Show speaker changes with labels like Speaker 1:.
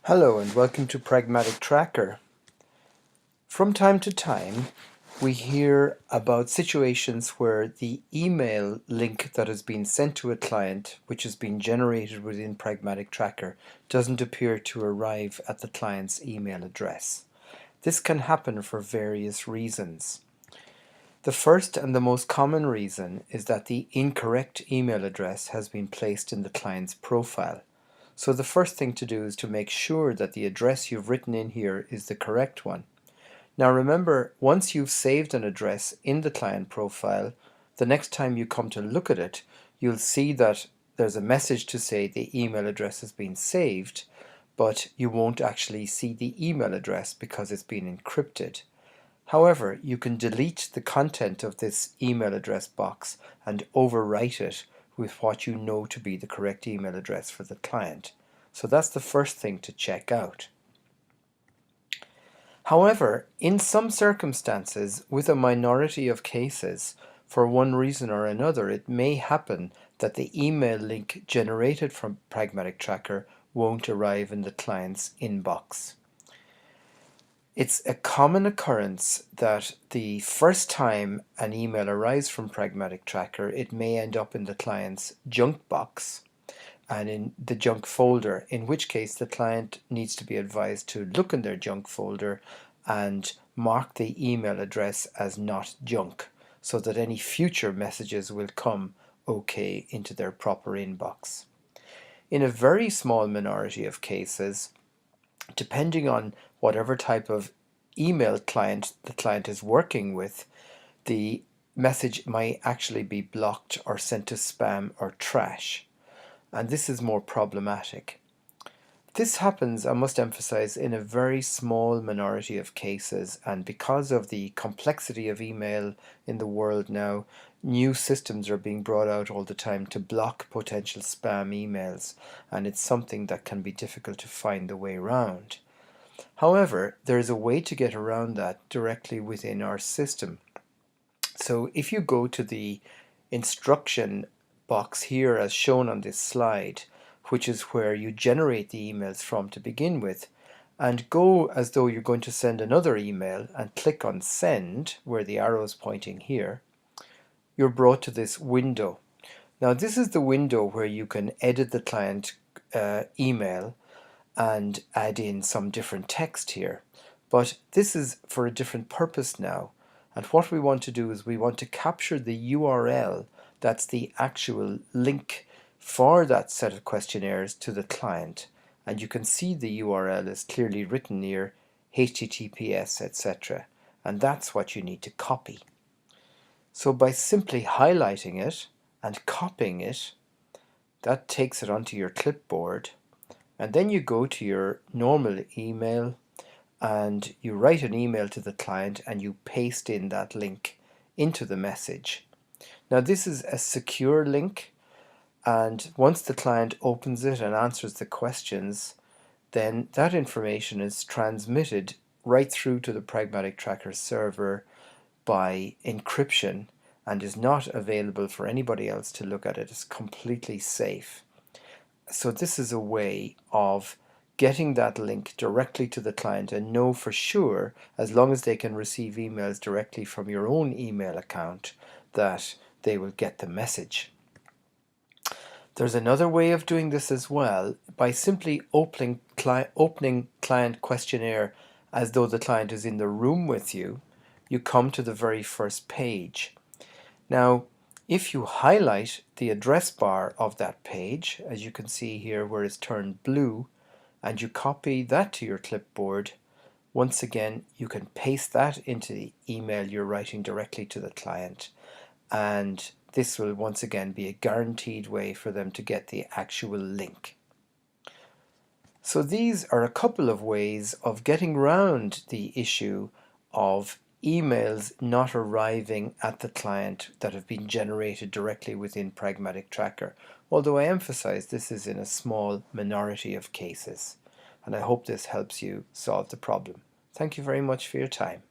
Speaker 1: Hello and welcome to Pragmatic Tracker. From time to time, we hear about situations where the email link that has been sent to a client, which has been generated within Pragmatic Tracker, doesn't appear to arrive at the client's email address. This can happen for various reasons. The first and the most common reason is that the incorrect email address has been placed in the client's profile. So the first thing to do is to make sure that the address you've written in here is the correct one. Now remember, once you've saved an address in the client profile, the next time you come to look at it, you'll see that there's a message to say the email address has been saved, but you won't actually see the email address because it's been encrypted. However, you can delete the content of this email address box and overwrite it with what you know to be the correct email address for the client. So that's the first thing to check out. However, in some circumstances, with a minority of cases, for one reason or another, it may happen that the email link generated from Pragmatic Tracker won't arrive in the client's inbox. It's a common occurrence that the first time an email arrives from Pragmatic Tracker, it may end up in the client's junk box and in the junk folder, in which case the client needs to be advised to look in their junk folder and mark the email address as not junk, so that any future messages will come okay into their proper inbox. In a very small minority of cases, depending on whatever type of email client the client is working with, the message might actually be blocked or sent to spam or trash. And this is more problematic. This happens, I must emphasize, in a very small minority of cases, and because of the complexity of email in the world now, new systems are being brought out all the time to block potential spam emails, and it's something that can be difficult to find the way around. However, there is a way to get around that directly within our system. So if you go to the instruction box here as shown on this slide, which is where you generate the emails from to begin with, and go as though you're going to send another email and click on send, where the arrow is pointing here, you're brought to this window. Now this is the window where you can edit the client email and add in some different text here. But this is for a different purpose now. And what we want to do is we want to capture the URL that's the actual link for that set of questionnaires to the client. And you can see the URL is clearly written here, HTTPS, etc. And that's what you need to copy. So by simply highlighting it and copying it, that takes it onto your clipboard. And then you go to your normal email and you write an email to the client and you paste in that link into the message. Now this is a secure link, and once the client opens it and answers the questions, then that information is transmitted right through to the Pragmatic Tracker server by encryption and is not available for anybody else to look at it. It's completely safe. So this is a way of getting that link directly to the client and know for sure, as long as they can receive emails directly from your own email account, that they will get the message. There's another way of doing this as well, by simply opening client questionnaire as though the client is in the room with you. You come to the very first page. Now, if you highlight the address bar of that page, as you can see here where it's turned blue, and you copy that to your clipboard, once again you can paste that into the email you're writing directly to the client, and this will once again be a guaranteed way for them to get the actual link. So these are a couple of ways of getting around the issue of emails not arriving at the client that have been generated directly within Pragmatic Tracker, although I emphasize this is in a small minority of cases. And I hope this helps you solve the problem. Thank you very much for your time.